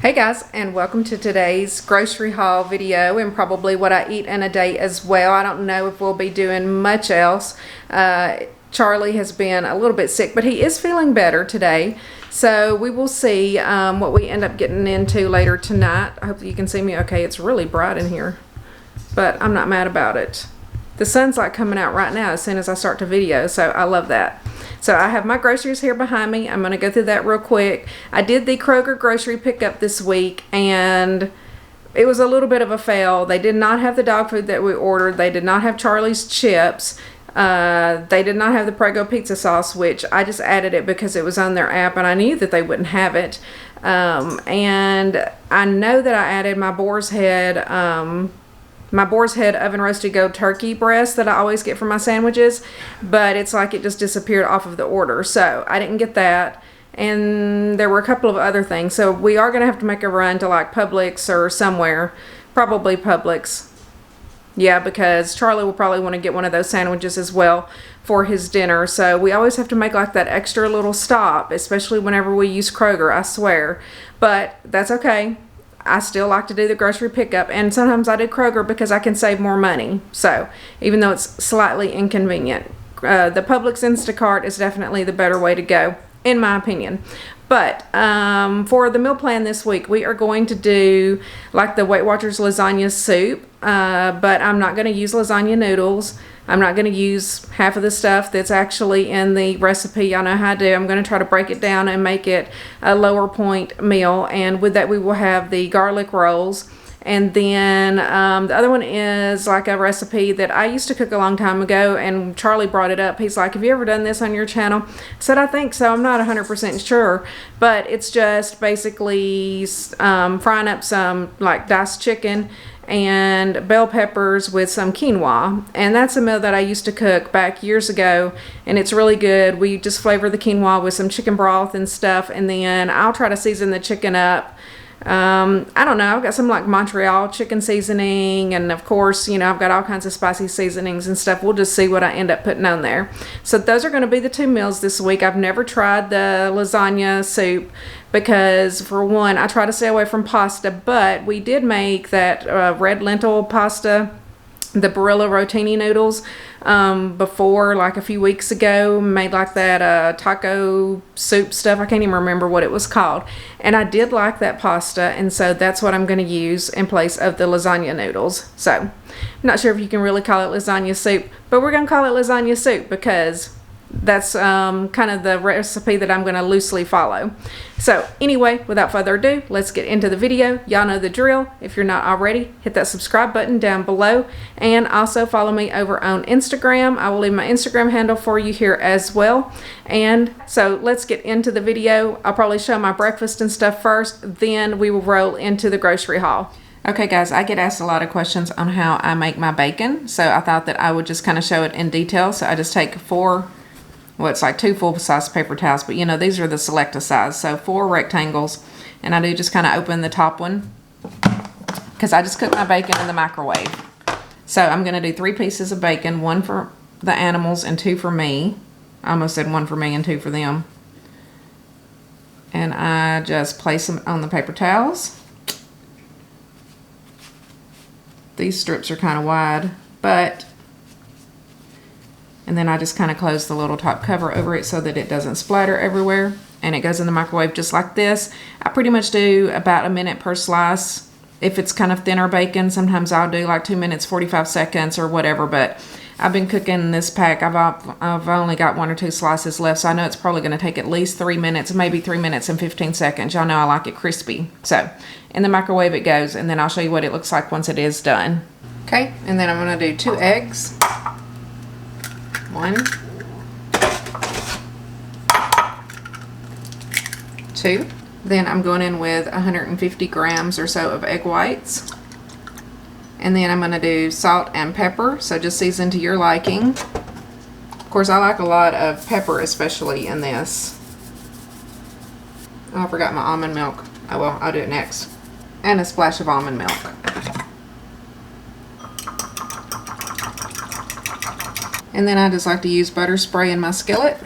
Hey guys, and welcome to today's grocery haul video and probably what I eat in a day as well. I don't know if we'll be doing much else. Charlie has been a little bit sick, but he is feeling better today. So we will see what we end up getting into later tonight. I hope you can see me okay. It's really bright in here, but I'm not mad about it. The sun's like coming out right now as soon as I start the video, so I love that. So I have my groceries here behind me. I'm going to go through that real quick. I did the Kroger grocery pickup this week, and it was a little bit of a fail. They did not have the dog food that we ordered. They did not have Charlie's chips. They did not have the Prego pizza sauce, which I just added it because it was on their app, and I knew that they wouldn't have it. And I know that I added my boar's head oven roasted goat turkey breast that I always get for my sandwiches, but it's like it just disappeared off of the order, so I didn't get that. And there were a couple of other things, so we are going to have to make a run to like Publix or somewhere, probably Publix. Yeah, because Charlie will probably want to get one of those sandwiches as well for his dinner, so we always have to make like that extra little stop, especially whenever we use Kroger, I swear. But that's okay. I still like to do the grocery pickup, and sometimes I do Kroger because I can save more money. So even though it's slightly inconvenient, the Publix Instacart is definitely the better way to go, in my opinion. But for the meal plan this week, we are going to do like the Weight Watchers lasagna soup, but I'm not going to use lasagna noodles. I'm not going to use half of the stuff that's actually in the recipe. I know how to do. I'm going to try to break it down and make it a lower point meal. And with that, we will have the garlic rolls. And then the other one is like a recipe that I used to cook a long time ago, and Charlie brought it up. He's like, have you ever done this on your channel? I said, I think so. I'm not 100% sure, but it's just basically frying up some like diced chicken and bell peppers with some quinoa, and that's a meal that I used to cook back years ago, and it's really good. We just flavor the quinoa with some chicken broth and stuff, and then I'll try to season the chicken up. I don't know, I've got some like Montreal chicken seasoning, and of course, you know, I've got all kinds of spicy seasonings and stuff. We'll just see what I end up putting on there. So those are going to be the two meals this week. I've never tried the lasagna soup because, for one, I try to stay away from pasta, but we did make that red lentil pasta, the Barilla rotini noodles, before, like a few weeks ago. Made like that taco soup stuff. I can't even remember what it was called, and I did like that pasta, and so that's what I'm going to use in place of the lasagna noodles. So I'm not sure if you can really call it lasagna soup, but we're going to call it lasagna soup because that's kind of the recipe that I'm going to loosely follow. So anyway, without further ado, let's get into the video. Y'all know the drill. If you're not already, hit that subscribe button down below, and also follow me over on Instagram. I will leave my Instagram handle for you here as well. And so let's get into the video. I'll probably show my breakfast and stuff first, then we will roll into the grocery haul. Okay guys, I get asked a lot of questions on how I make my bacon, so I thought that I would just kind of show it in detail. So I just take it's like 2 full-size paper towels, but you know, these are the Selecta size, so 4 rectangles, and I do just kind of open the top one because I just cook my bacon in the microwave. So I'm going to do 3 pieces of bacon, 1 for the animals and 2 for me. I almost said 1 for me and 2 for them. And I just place them on the paper towels. These strips are kind of wide, and then I just kind of close the little top cover over it so that it doesn't splatter everywhere, and it goes in the microwave just like this. I pretty much do about a minute per slice. If it's kind of thinner bacon, sometimes I'll do like 2 minutes 45 seconds or whatever, but I've been cooking this pack. I've only got 1 or 2 slices left, so I know it's probably going to take at least 3 minutes, maybe 3 minutes and 15 seconds. Y'all know I like it crispy. So in the microwave it goes, and then I'll show you what it looks like once it is done. Okay, and then I'm going to do 2 eggs. 1, 2. Then I'm going in with 150 grams or so of egg whites. And then I'm going to do salt and pepper, so just season to your liking. Of course, I like a lot of pepper, especially in this. Oh, I forgot my almond milk. Oh well, I'll do it next. And a splash of almond milk. And then I just like to use butter spray in my skillet.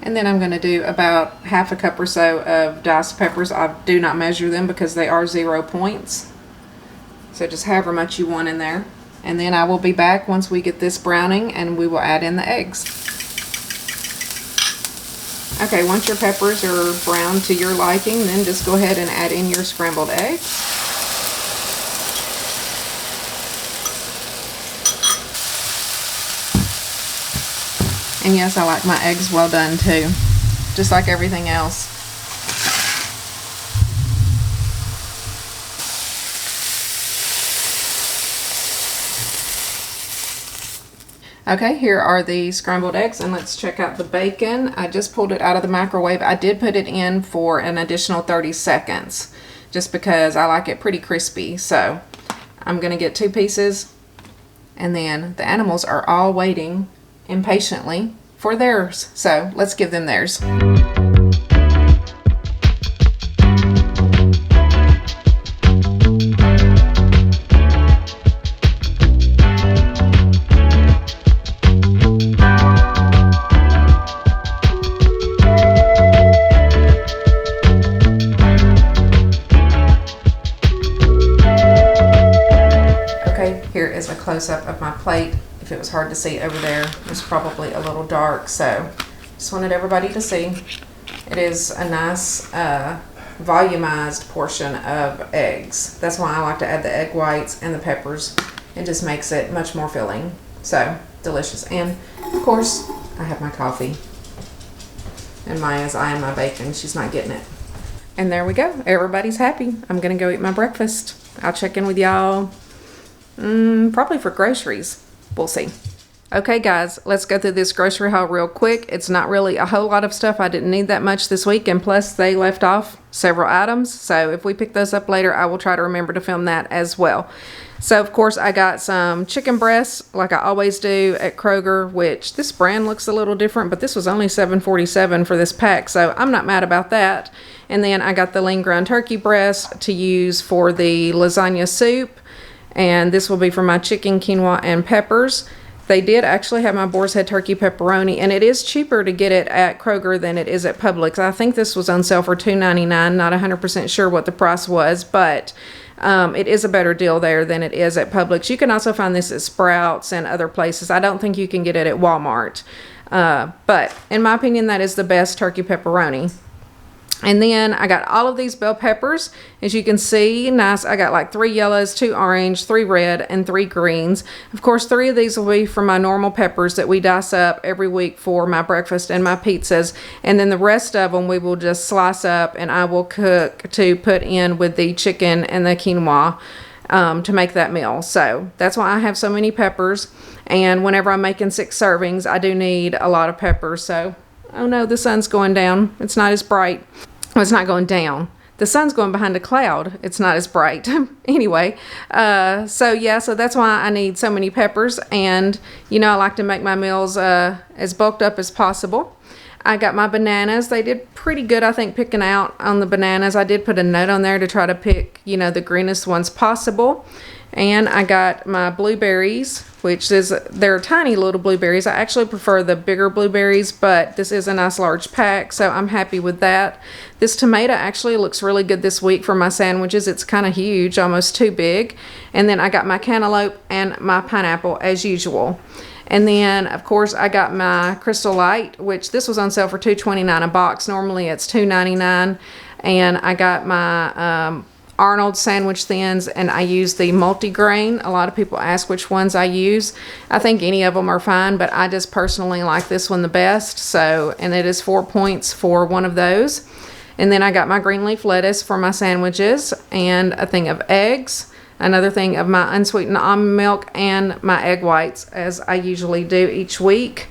And then I'm going to do about half a cup or so of diced peppers. I do not measure them because they are 0 points. So just however much you want in there. And then I will be back once we get this browning and we will add in the eggs. Okay, once your peppers are browned to your liking, then just go ahead and add in your scrambled eggs. And yes, I like my eggs well done too, just like everything else. Okay, here are the scrambled eggs, and let's check out the bacon. I just pulled it out of the microwave. I did put it in for an additional 30 seconds, just because I like it pretty crispy. So I'm gonna get 2 pieces, and then the animals are all waiting impatiently for theirs. So let's give them theirs. Here is a close-up of my plate. If it was hard to see over there, it was probably a little dark, so just wanted everybody to see. It is a nice volumized portion of eggs. That's why I like to add the egg whites and the peppers. It just makes it much more filling. So delicious. And of course, I have my coffee. And Maya's eyeing my bacon. She's not getting it. And there we go. Everybody's happy. I'm gonna go eat my breakfast. I'll check in with y'all probably for groceries. We'll see. Okay guys, let's go through this grocery haul real quick. It's not really a whole lot of stuff. I didn't need that much this week, and plus they left off several items. So if we pick those up later, I will try to remember to film that as well. So of course I got some chicken breasts like I always do at Kroger, which this brand looks a little different, but this was only $7.47 for this pack, so I'm not mad about that. And then I got the lean ground turkey breast to use for the lasagna soup. And this will be for my chicken, quinoa, and peppers. They did actually have my boar's head turkey pepperoni, and it is cheaper to get it at Kroger than it is at Publix. I think this was on sale for $2.99. Not 100% sure what the price was, but it is a better deal there than it is at Publix. You can also find this at Sprouts and other places. I don't think you can get it at Walmart. But in my opinion, that is the best turkey pepperoni. And then I got all of these bell peppers. As you can see, nice. I got like 3 yellows, 2 orange, 3 red, and 3 greens. Of course, 3 of these will be for my normal peppers that we dice up every week for my breakfast and my pizzas. And then the rest of them we will just slice up and I will cook to put in with the chicken and the quinoa to make that meal. So that's why I have so many peppers. And whenever I'm making 6 servings, I do need a lot of peppers. So, oh no, the sun's going down. It's not as bright. Well, it's not going down. The sun's going behind a cloud. It's not as bright. Anyway, so yeah, so that's why I need so many peppers. And, you know, I like to make my meals as bulked up as possible. I got my bananas. They did pretty good, I think, picking out on the bananas. I did put a note on there to try to pick, you know, the greenest ones possible. And I got my blueberries, which is, they're tiny little blueberries. I actually prefer the bigger blueberries, but this is a nice large pack, so I'm happy with that. This tomato actually looks really good this week for my sandwiches. It's kind of huge, almost too big. And then I got my cantaloupe and my pineapple as usual. And then, of course, I got my Crystal Light, which this was on sale for $2.29 a box. Normally it's $2.99. And I got my Arnold sandwich thins, and I use the multi-grain. A lot of people ask which ones I use. I think any of them are fine, but I just personally like this one the best. So, and it is 4 points for one of those. And then I got my green leaf lettuce for my sandwiches, and a thing of eggs, another thing of my unsweetened almond milk, and my egg whites, as I usually do each week.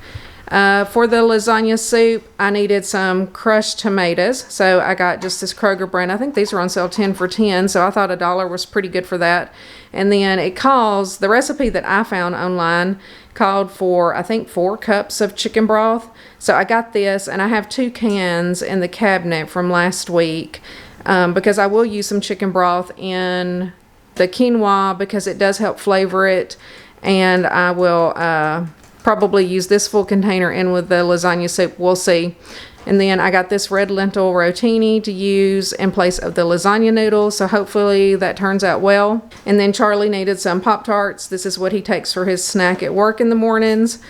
For the lasagna soup, I needed some crushed tomatoes, so I got just this Kroger brand. I think these were on sale 10 for 10, so I thought $1 was pretty good for that. And then it calls, the recipe that I found online called for, I think, 4 cups of chicken broth. So I got this, and I have 2 cans in the cabinet from last week, because I will use some chicken broth in the quinoa because it does help flavor it, and I will probably use this full container in with the lasagna soup. We'll see. And then I got this red lentil rotini to use in place of the lasagna noodles. So hopefully that turns out well. And then Charlie needed some Pop-Tarts. This is what he takes for his snack at work in the mornings.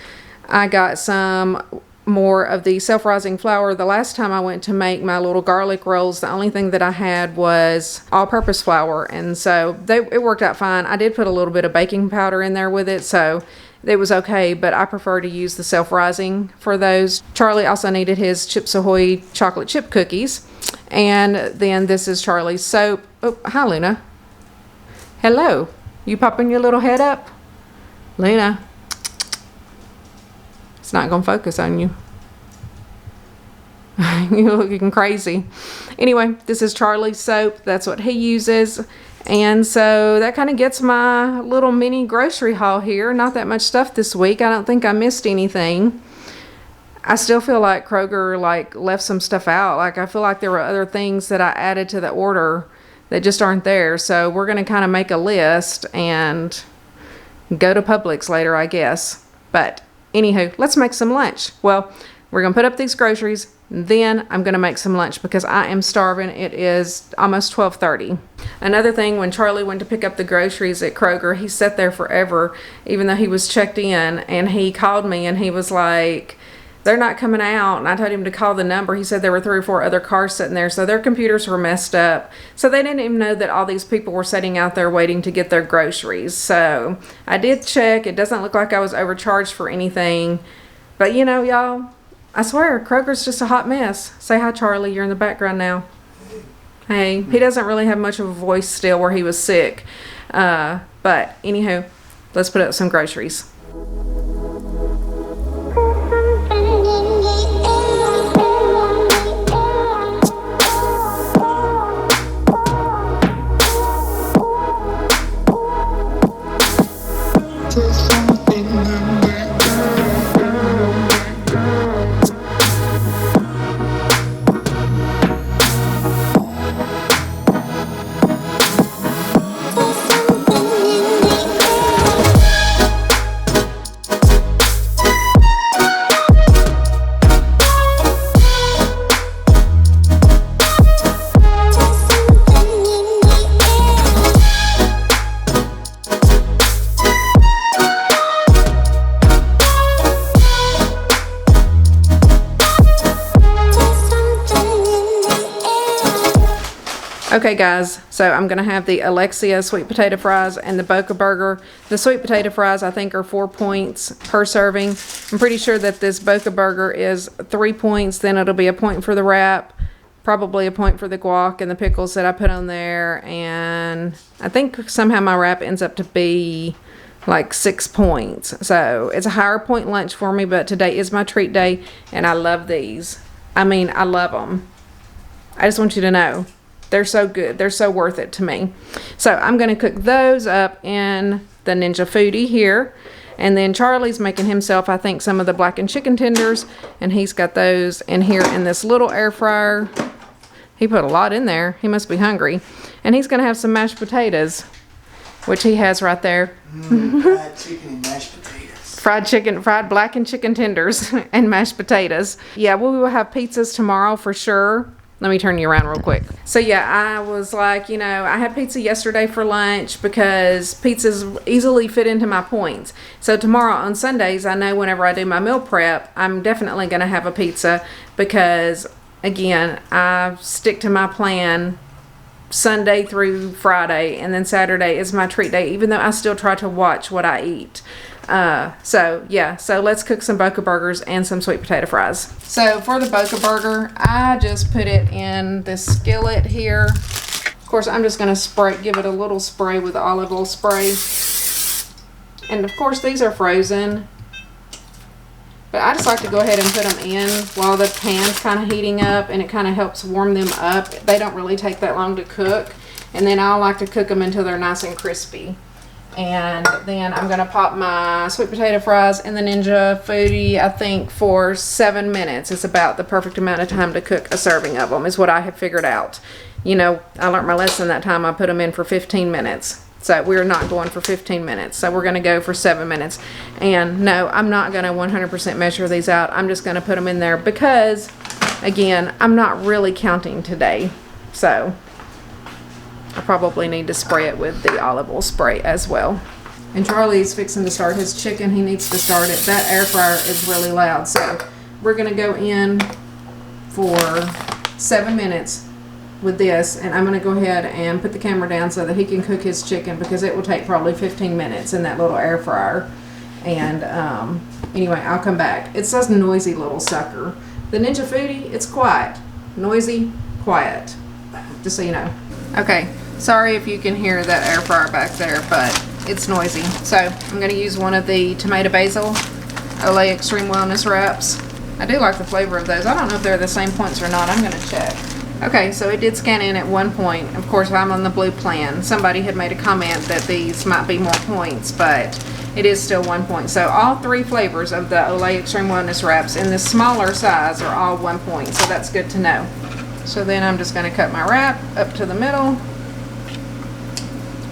I got some more of the self-rising flour. The last time I went to make my little garlic rolls, the only thing that I had was all-purpose flour. And so it worked out fine. I did put a little bit of baking powder in there with it. So it was okay, but I prefer to use the self-rising for those. Charlie also needed his Chips Ahoy chocolate chip cookies. And then this is Charlie's soap. Oh, hi, Luna. Hello. You popping your little head up? Luna. It's not going to focus on you. You're looking crazy. Anyway, this is Charlie's soap. That's what he uses. And so that kind of gets my little mini grocery haul here. Not that much stuff this week. I don't think I missed anything. I still feel like Kroger left some stuff out. I feel like there were other things that I added to the order that just aren't there. So we're going to kind of make a list and go to Publix later, I guess. But anywho, let's make some lunch. Well, we're going to put up these groceries. Then I'm going to make some lunch because I am starving. It is almost 12:30. Another thing, when Charlie went to pick up the groceries at Kroger, he sat there forever, even though he was checked in, and he called me and he was like, they're not coming out. And I told him to call the number. He said there were 3 or 4 other cars sitting there, so their computers were messed up. So they didn't even know that all these people were sitting out there waiting to get their groceries. So I did check. It doesn't look like I was overcharged for anything. But you know, y'all, I swear, Kroger's just a hot mess. Say hi, Charlie. You're in the background now. Hey, he doesn't really have much of a voice still where he was sick. But anywho, let's put up some groceries. Okay guys, so I'm going to have the Alexia sweet potato fries and the Boca Burger. The sweet potato fries I think are 4 points per serving. I'm pretty sure that this Boca Burger is 3 points, then it'll be a point for the wrap, probably a point for the guac and the pickles that I put on there, and I think somehow my wrap ends up to be like 6 points. So it's a higher point lunch for me, but today is my treat day and I love these. I mean, I love them. I just want you to know. They're so good. They're so worth it to me. So I'm going to cook those up in the Ninja Foodie here. And then Charlie's making himself, I think, some of the blackened chicken tenders. And he's got those in here in this little air fryer. He put a lot in there. He must be hungry. And he's going to have some mashed potatoes, which he has right there. Fried chicken and mashed potatoes. Fried blackened chicken tenders and mashed potatoes. Yeah, we will have pizzas tomorrow for sure. Let me turn you around real quick. So yeah, I was like, you know, I had pizza yesterday for lunch because pizzas easily fit into my points. So tomorrow on Sundays, I know whenever I do my meal prep, I'm definitely going to have a pizza because, again, I stick to my plan Sunday through Friday, and then Saturday is my treat day, even though I still try to watch what I eat. So let's cook some Boca Burgers and some sweet potato fries. So for the Boca Burger, I just put it in this skillet here. Of course, I'm just going to give it a little spray with olive oil spray. And of course, these are frozen. But I just like to go ahead and put them in while the pan's kind of heating up, and it kind of helps warm them up. They don't really take that long to cook. And then I like to cook them until they're nice and crispy. And then I'm going to pop my sweet potato fries in the Ninja Foodie, I think, for 7 minutes. It's about the perfect amount of time to cook a serving of them, is what I have figured out. You know, I learned my lesson that time. I put them in for 15 minutes. So we're not going for 15 minutes. So we're going to go for 7 minutes. And no, I'm not going to 100% measure these out. I'm just going to put them in there because, again, I'm not really counting today. So I probably need to spray it with the olive oil spray as well. And Charlie's fixing to start his chicken. He needs to start it. That air fryer is really loud. So we're going to go in for 7 minutes with this, and I'm going to go ahead and put the camera down so that he can cook his chicken, because it will take probably 15 minutes in that little air fryer. And anyway, I'll come back. It's such a noisy little sucker. The Ninja Foodie, it's quiet. Noisy, quiet. Just so you know. Okay, sorry if you can hear that air fryer back there, but it's noisy. So I'm going to use one of the tomato basil Olay Extreme Wellness wraps. I do like the flavor of those. I don't know if they're the same points or not. I'm going to check. Okay, so it did scan in at 1 point. Of course, I'm on the blue plan. Somebody had made a comment that these might be more points, but it is still 1 point. So all 3 flavors of the Olay Extreme Wellness wraps in the smaller size are all 1 point. So that's good to know. So then I'm just going to cut my wrap up to the middle.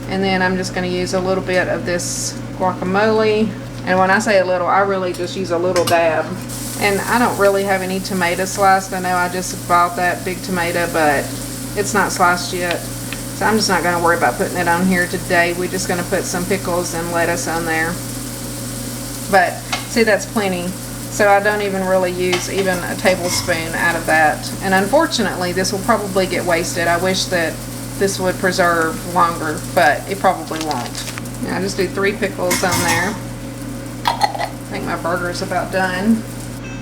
And then I'm just going to use a little bit of this guacamole. And when I say a little, I really just use a little dab. And I don't really have any tomato sliced. I know I just bought that big tomato, but it's not sliced yet. So I'm just not going to worry about putting it on here today. We're just going to put some pickles and lettuce on there. But see, that's plenty. So I don't even really use even a tablespoon out of that. And unfortunately, this will probably get wasted. I wish that this would preserve longer, but it probably won't. Now I just do 3 pickles on there. I think my burger is about done.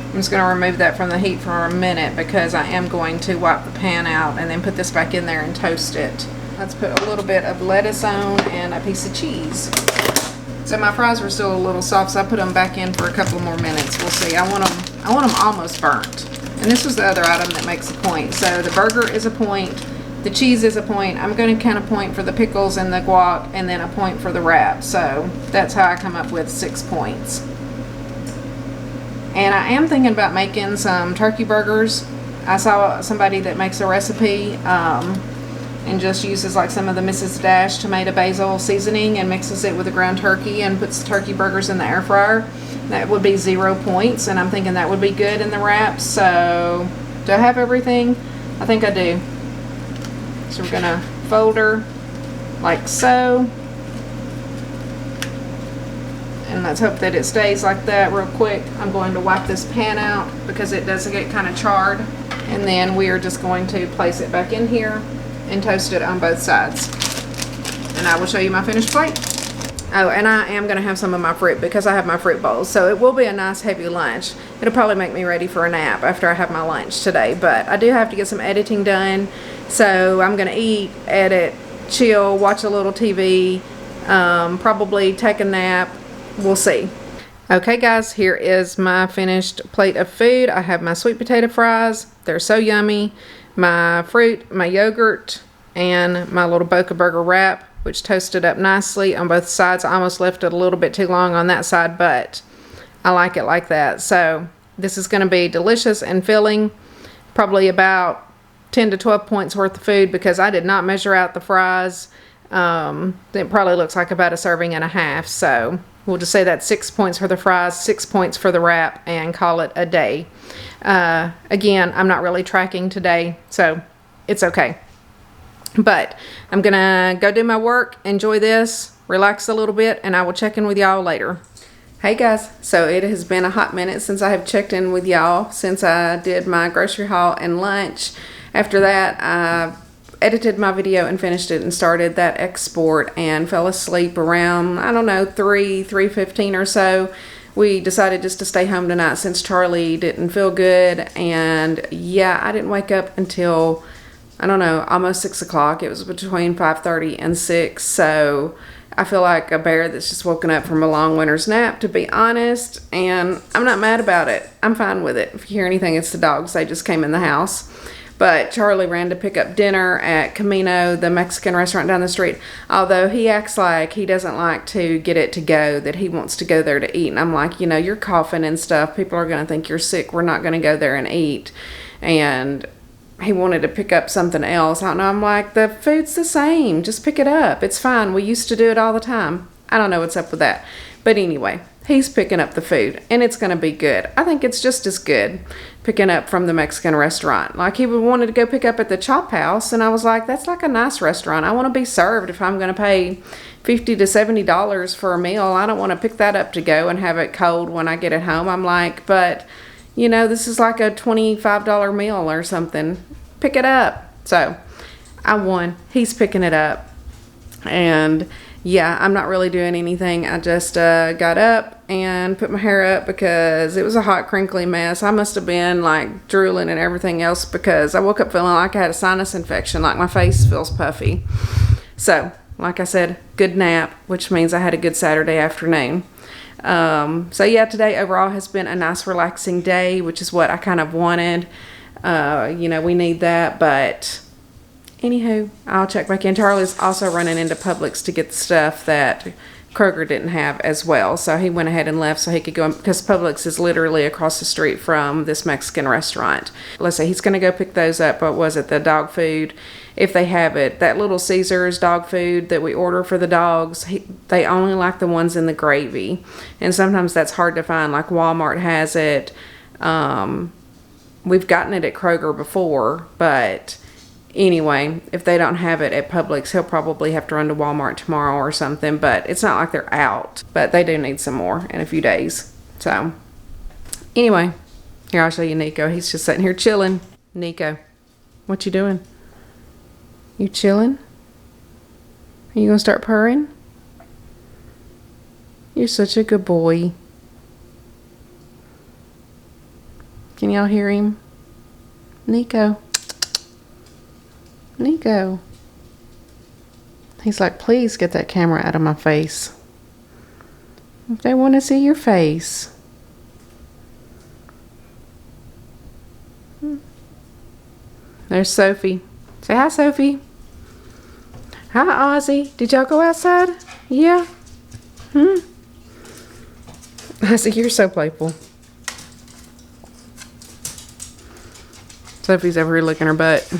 I'm just going to remove that from the heat for a minute because I am going to wipe the pan out and then put this back in there and toast it. Let's put a little bit of lettuce on and a piece of cheese. So my fries were still a little soft, so I put them back in for a couple more minutes. We'll see. I want them almost burnt. And this was the other item that makes a point. So the burger is a point. The cheese is a point. I'm going to kind of point for the pickles and the guac, and then a point for the wrap. So that's how I come up with 6 points. And I am thinking about making some turkey burgers. I saw somebody that makes a recipe and just uses like some of the Mrs. Dash tomato basil seasoning and mixes it with the ground turkey and puts the turkey burgers in the air fryer. That would be 0 points, and I'm thinking that would be good in the wrap. So do I have everything? I think I do. So we're gonna fold her like so. And let's hope that it stays like that real quick. I'm going to wipe this pan out because it does get kind of charred. And then we are just going to place it back in here and toast it on both sides. And I will show you my finished plate. Oh, and I am going to have some of my fruit because I have my fruit bowls. So it will be a nice heavy lunch. It'll probably make me ready for a nap after I have my lunch today. But I do have to get some editing done. So I'm going to eat, edit, chill, watch a little TV, probably take a nap. We'll see. Okay guys, here is my finished plate of food. I have my sweet potato fries. They're so yummy. My fruit, my yogurt, and my little Boca Burger wrap, which toasted up nicely on both sides. I almost left it a little bit too long on that side, but I like it like that. So this is going to be delicious and filling. Probably about 10 to 12 points worth of food because I did not measure out the fries. It probably looks like about a serving and a half. So we'll just say that's 6 points for the fries, 6 points for the wrap, and call it a day. Again, I'm not really tracking today, so it's okay. But I'm going to go do my work, enjoy this, relax a little bit, and I will check in with y'all later. Hey guys, so it has been a hot minute since I have checked in with y'all, since I did my grocery haul and lunch. After that, I edited my video and finished it and started that export and fell asleep around, I don't know, 3:15 or so. We decided just to stay home tonight since Charlie didn't feel good, and yeah, I didn't wake up until, I don't know, almost 6 o'clock. It was between 5:30 and 6, so I feel like a bear that's just woken up from a long winter's nap, to be honest, and I'm not mad about it. I'm fine with it. If you hear anything, it's the dogs. They just came in the house. But Charlie ran to pick up dinner at Camino, the Mexican restaurant down the street. Although he acts like he doesn't like to get it to go, that he wants to go there to eat. And I'm like, you know, you're coughing and stuff. People are going to think you're sick. We're not going to go there and eat. And he wanted to pick up something else. I don't know. I'm like, the food's the same. Just pick it up. It's fine. We used to do it all the time. I don't know what's up with that. But anyway, he's picking up the food, and it's going to be good. I think it's just as good picking up from the Mexican restaurant. Like, he wanted to go pick up at the Chop House, and I was like, that's like a nice restaurant. I want to be served. If I'm going to pay $50 to $70 for a meal, I don't want to pick that up to go and have it cold when I get it home. I'm like, but, you know, this is like a $25 meal or something. Pick it up. So I won. He's picking it up. And yeah, I'm not really doing anything. I just got up and put my hair up because it was a hot, crinkly mess. I must have been like drooling and everything else because I woke up feeling like I had a sinus infection, like my face feels puffy. So, like I said, good nap, which means I had a good Saturday afternoon. So yeah, today overall has been a nice, relaxing day, which is what I kind of wanted. You know, we need that, but anywho, I'll check back in. Charlie's also running into Publix to get the stuff that Kroger didn't have as well. So he went ahead and left so he could go in, because Publix is literally across the street from this Mexican restaurant. Let's say he's going to go pick those up. What was it? The dog food, if they have it. That Little Caesars dog food that we order for the dogs, they only like the ones in the gravy. And sometimes that's hard to find. Like Walmart has it. We've gotten it at Kroger before, but anyway, if they don't have it at Publix, he'll probably have to run to Walmart tomorrow or something, but it's not like they're out. But they do need some more in a few days. So, anyway, here, I'll show you Nico. He's just sitting here chilling. Nico, what you doing? You chilling? Are you gonna start purring? You're such a good boy. Can y'all hear him? Nico. Nico. He's like, please get that camera out of my face. They want to see your face. There's Sophie. Say hi, Sophie. Hi, Ozzy. Did y'all go outside? Yeah? Ozzy, you're so playful. Sophie's over here licking her butt.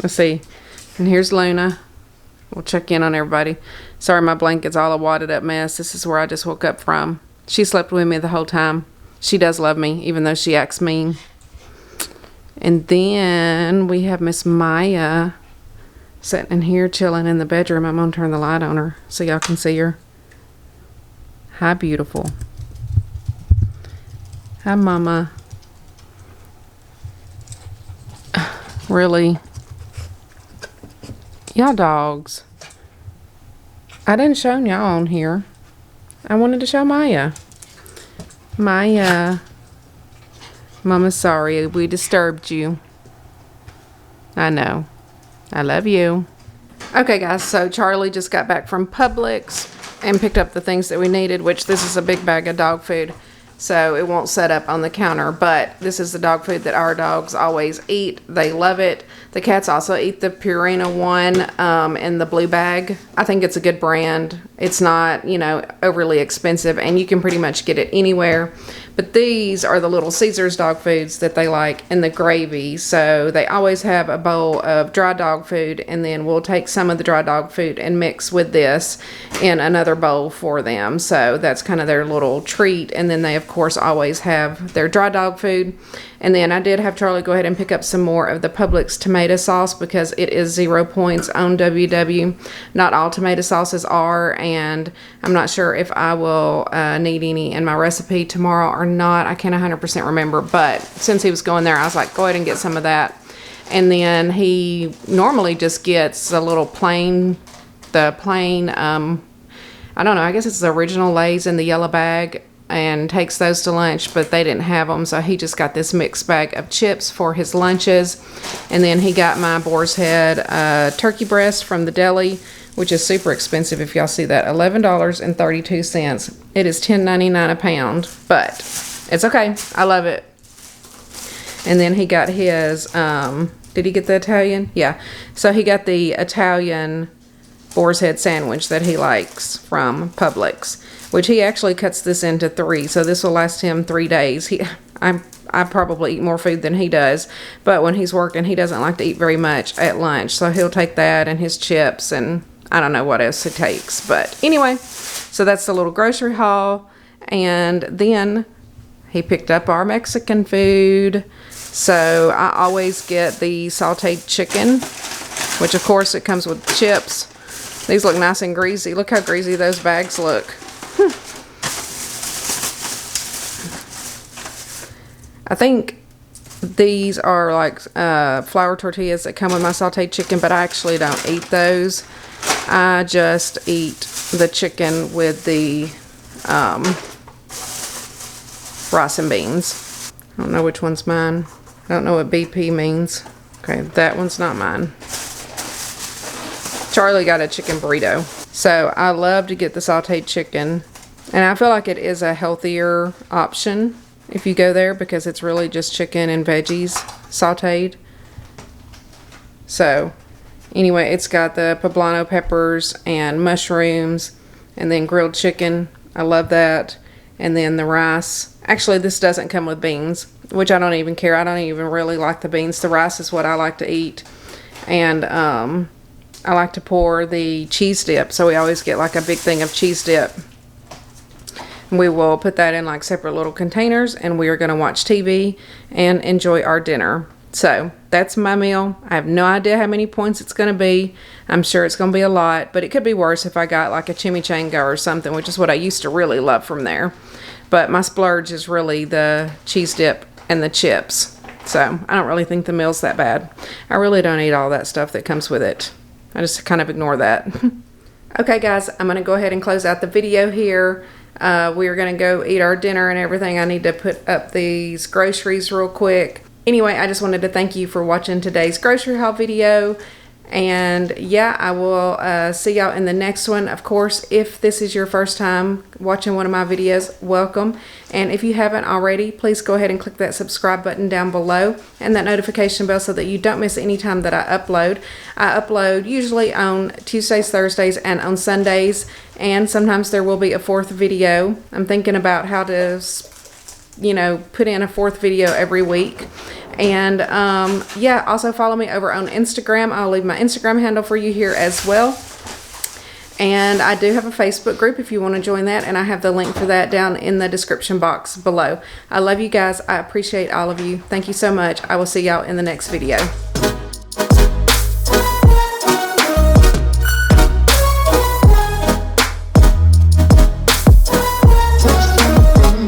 Let's see. And here's Luna. We'll check in on everybody. Sorry, my blanket's all a wadded up mess. This is where I just woke up from. She slept with me the whole time. She does love me, even though she acts mean. And then we have Miss Maya sitting in here chilling in the bedroom. I'm going to turn the light on her so y'all can see her. Hi, beautiful. Hi, Mama. Really? Y'all dogs. I didn't show y'all on here. I wanted to show Maya. Maya. Mama's sorry we disturbed you. I know. I love you. Okay, guys, so Charlie just got back from Publix and picked up the things that we needed, which this is a big bag of dog food. So it won't set up on the counter, but this is the dog food that our dogs always eat. They love it. The cats also eat the Purina one in the blue bag. I think it's a good brand. It's not, you know, overly expensive, and you can pretty much get it anywhere. But these are the Little Caesars dog foods that they like in the gravy. So they always have a bowl of dry dog food, and then we'll take some of the dry dog food and mix with this in another bowl for them. So that's kind of their little treat. And then they, of course, always have their dry dog food. And then I did have Charlie go ahead and pick up some more of the Publix tomato sauce because it is 0 points on WW. Not all tomato sauces are, and I'm not sure if I will need any in my recipe tomorrow or not. I can't 100% remember, but since he was going there, I was like, go ahead and get some of that. And then he normally just gets a little plain, I don't know, I guess it's the original Lay's in the yellow bag, and takes those to lunch, but they didn't have them, so he just got this mixed bag of chips for his lunches. And then he got my boar's head turkey breast from the deli, which is super expensive. If y'all see that, $11.32. It is $10.99 a pound, but it's okay. I love it. And then he got his did he get the Italian? Yeah, so he got the Italian boar's head sandwich that he likes from Publix, which he actually cuts this into 3, so this will last him 3 days. I probably eat more food than he does, but when he's working, he doesn't like to eat very much at lunch. So he'll take that and his chips, and I don't know what else he takes. But anyway, so that's the little grocery haul. And then he picked up our Mexican food. So I always get the sauteed chicken, which of course it comes with chips. These look nice and greasy. Look how greasy those bags look. I think these are like flour tortillas that come with my sauteed chicken, but I actually don't eat those. I just eat the chicken with the rice and beans. I don't know which one's mine. I don't know what BP means. Okay, that one's not mine. Charlie got a chicken burrito. So I love to get the sauteed chicken, and I feel like it is a healthier option if you go there, because it's really just chicken and veggies sauteed. So anyway, it's got the poblano peppers and mushrooms, and then grilled chicken. I love that. And then the rice. Actually, this doesn't come with beans, which I don't even care. I don't even really like the beans. The rice is what I like to eat. And I like to pour the cheese dip. So we always get like a big thing of cheese dip. We will put that in like separate little containers, and we are going to watch TV and enjoy our dinner. So that's my meal. I have no idea how many points it's going to be. I'm sure it's going to be a lot, but it could be worse if I got like a chimichanga or something, which is what I used to really love from there. But my splurge is really the cheese dip and the chips. So I don't really think the meal's that bad. I really don't eat all that stuff that comes with it. I just kind of ignore that. Okay guys, I'm going to go ahead and close out the video here. We are going to go eat our dinner and everything. I need to put up these groceries real quick. Anyway, I just wanted to thank you for watching today's grocery haul video. And yeah, I will see y'all in the next one. Of course, if this is your first time watching one of my videos, welcome. And if you haven't already, please go ahead and click that subscribe button down below and that notification bell so that you don't miss any time that I upload. I upload usually on Tuesdays, Thursdays, and on Sundays. And sometimes there will be a fourth video. I'm thinking about how to, you know, put in a fourth video every week. And yeah, also follow me over on Instagram. I'll leave my Instagram handle for you here as well. And I do have a Facebook group if you want to join that, and I have the link for that down in the description box below. I love you guys. I appreciate all of you. Thank you so much. I will see y'all in the next video.